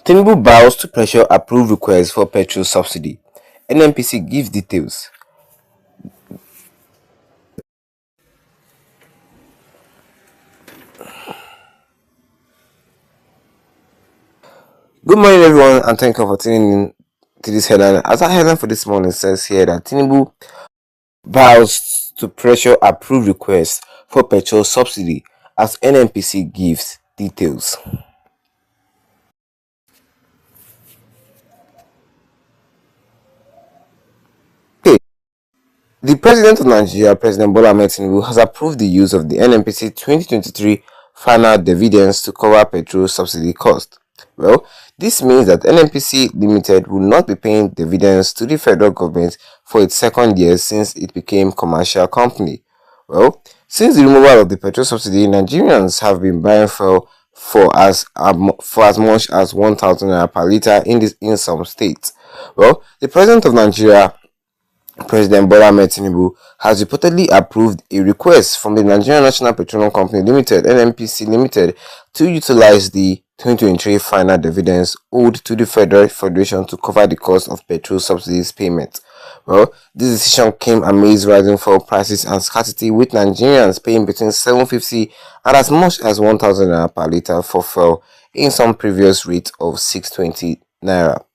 Tinubu bows to pressure approve request for petrol subsidy. Nnpc gives details. Good morning, everyone, and thank you for tuning in to this headline. As our headline for this morning says here that Tinubu bows to pressure approve request for petrol subsidy as Nnpc gives details. Okay. The President of Nigeria, President Bola Ahmed Tinubu, has approved the use of the Nnpc 2023 final dividends to cover petrol subsidy cost. Well, this means that Nnpc Limited will not be paying dividends to the federal government for its second year since it became commercial company. Well, since the removal of the petrol subsidy, Nigerians have been buying fuel for as much as 1,000 naira per litre in some states. Well, the President of Nigeria, President Bola Ahmed Tinubu, has reportedly approved a request from the Nigerian National Petroleum Company Limited (Nnpc Limited) to utilize the 2023 final dividends owed to the Federal Federation to cover the cost of petrol subsidies payment. Well, this decision came amidst rising fuel prices and scarcity, with Nigerians paying between 750 and as much as 1,000 naira per litre for fuel in some previous rate of 620 naira.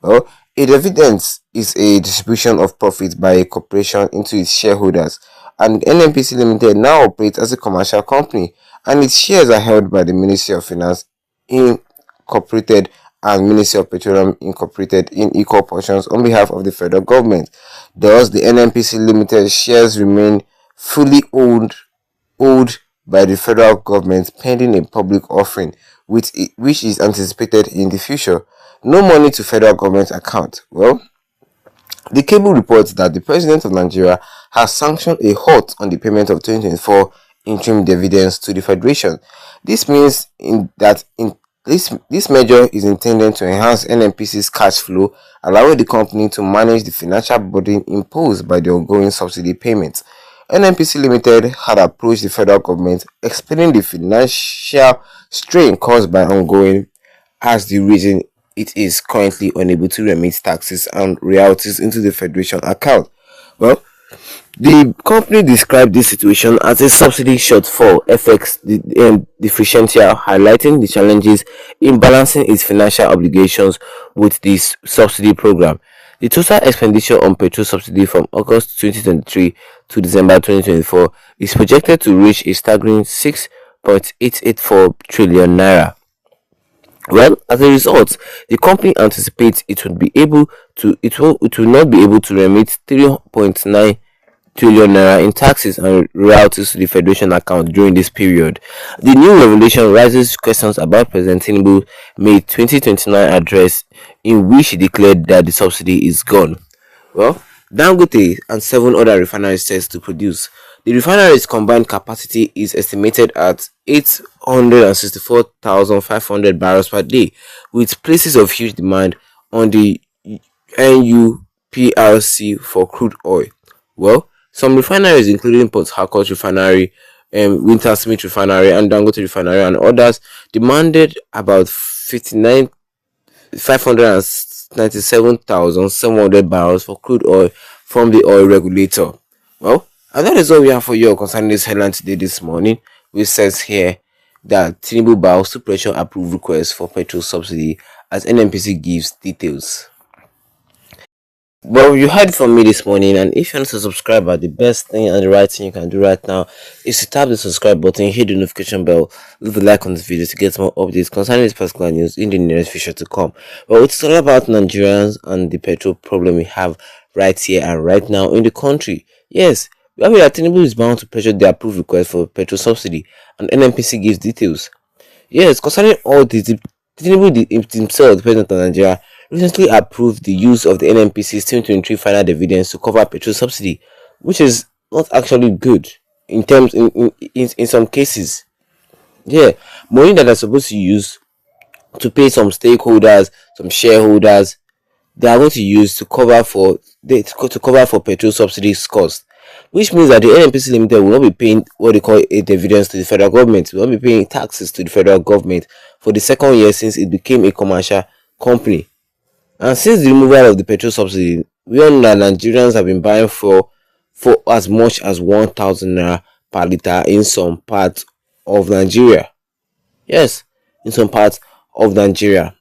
Well, a dividend is a distribution of profits by a corporation into its shareholders, and Nnpc Limited now operates as a commercial company, and its shares are held by the Ministry of Finance Incorporated and Ministry of Petroleum Incorporated in equal portions on behalf of the federal government. Thus, the Nnpc Limited shares remain fully owned by the federal government pending a public offering, which is anticipated in the future. No money to federal government account. Well, the cable reports that the President of Nigeria has sanctioned a halt on the payment of 2024 interim dividends to the Federation. This means this measure is intended to enhance Nnpc's cash flow, allowing the company to manage the financial burden imposed by the ongoing subsidy payments. Nnpc Limited had approached the federal government explaining the financial strain caused by ongoing as the reason it is currently unable to remit taxes and royalties into the Federation account. Well, the company described this situation as a subsidy shortfall FX differential, highlighting the challenges in balancing its financial obligations with this subsidy program. The total expenditure on petrol subsidy from August 2023 to December 2024 is projected to reach a staggering 6.884 trillion naira. Well, as a result, the company anticipates it will not be able to remit 3.9 trillion naira in taxes and royalties to the Federation account during this period. The new revelation raises questions about President Tinubu's May 2029 address, in which he declared that the subsidy is gone. Well, Dangote and 7 other refineries set to produce. The refinery's combined capacity is estimated at 864,500 barrels per day, with places of huge demand on the Nnpc for crude oil. Well, some refineries, including Port Harcourt Refinery, Wintersmith Refinery, and Dangote Refinery, and others, demanded about 597,700 barrels for crude oil from the oil regulator. Well, and that is all we have for you concerning this headline today this morning, which says here that Tinubu bows to pressure approve request for petrol subsidy as Nnpc gives details. Well, you heard from me this morning, and if you want to subscribe, the best thing and the right thing you can do right now is to tap the subscribe button, hit the notification bell, leave a like on this video to get more updates concerning this particular news in the nearest future to come. Well, it's all about Nigerians and the petrol problem we have right here and right now in the country. Yes, I mean that Tinubu is bound to pressure the approved request for petrol subsidy, and Nnpc gives details. Yes, concerning all this, Tinubu himself, the President of Nigeria, recently approved the use of the Nnpc's 2023 final dividends to cover petrol subsidy, which is not actually good in some cases. Yeah, money that are supposed to use to pay some stakeholders, some shareholders, they are going to use to cover for petrol subsidies cost, which means that the Nnpc Limited will not be paying what they call a dividends to the federal government. Will not be paying taxes to the federal government for the second year since it became a commercial company. And since the removal of the petrol subsidy, we all know that Nigerians have been buying fuel for as much as 1,000 naira per liter in some parts of Nigeria. Yes, in some parts of Nigeria.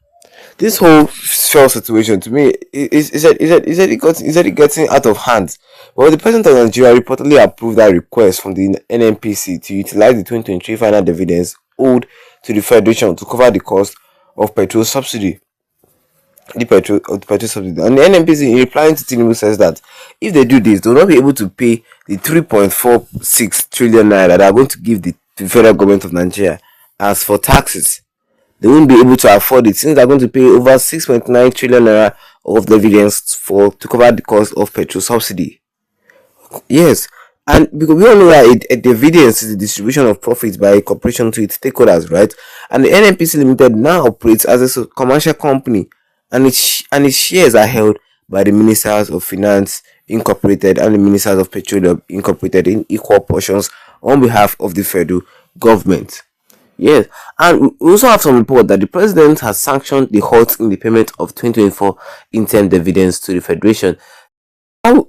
This whole fuel situation to me is it getting out of hand. Well, the president of Nigeria reportedly approved that request from the Nnpc to utilize the 2023 final dividends owed to the federation to cover the cost of petrol subsidy. The petrol subsidy. And the Nnpc, in replying to Tinubu, says that if they do this, they will not be able to pay the 3.46 trillion naira that are going to give the federal government of Nigeria as for taxes. They won't be able to afford it since they're going to pay over 6.9 trillion naira of dividends to cover the cost of petrol subsidy. Yes, and because we all know that a dividends is the distribution of profits by a corporation to its stakeholders, right? And the Nnpc Limited now operates as a commercial company, and its shares are held by the Ministers of Finance Incorporated and the Ministers of Petroleum Incorporated in equal portions on behalf of the federal government. Yes, and we also have some report that the president has sanctioned the halt in the payment of 2024 interim dividends to the federation.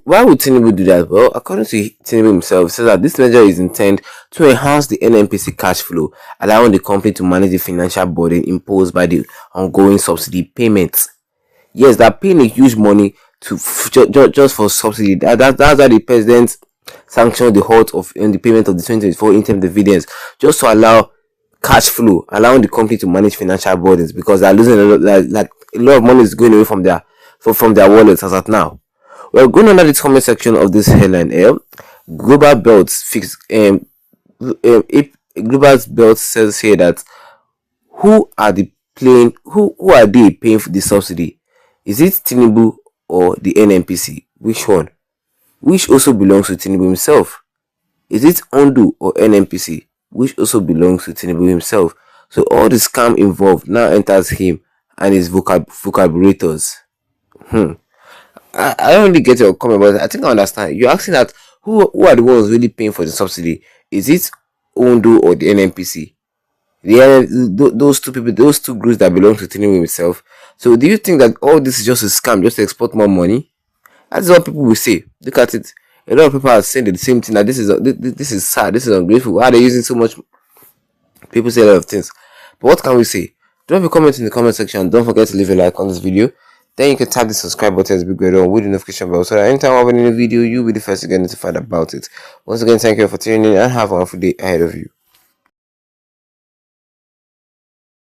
Why would Tinubu do that? Well, according to Tinubu himself, he says that this measure is intended to enhance the Nnpc cash flow, allowing the company to manage the financial burden imposed by the ongoing subsidy payments. Yes, they're paying a huge money to just for subsidy. That's why the president sanctioned the halt in the payment of the 2024 interim dividends, just to allow cash flow, allowing the company to manage financial burdens, because they're losing a lot, like a lot of money is going away from their wallets as at now. Well, going under the comment section of this headline, Global Belts fix Global Belt says here that who are they paying for the subsidy? Is it Tinubu or the Nnpc? Which one? Which also belongs to Tinubu himself? Is it Ondo or Nnpc? Which also belongs to Tinubu himself? So all the scam involved now enters him and his vocabulators. I don't really get your comment, but I think I understand. You're asking that who are the ones really paying for the subsidy? Is it Ondo or the Nnpc? Those two people, those two groups that belong to Tinubu himself. So do you think that all this is just a scam, just to export more money? That's what people will say. Look at it. A lot of people are saying the same thing, that this is sad, this is ungrateful. Why are they using so much? People say a lot of things. But what can we say? Drop a comment in the comment section. Don't forget to leave a like on this video. Then you can tap the subscribe button as big on with the notification bell, so that anytime I have a new video, you'll be the first to get notified about it. Once again, thank you for tuning in and have a wonderful day ahead of you.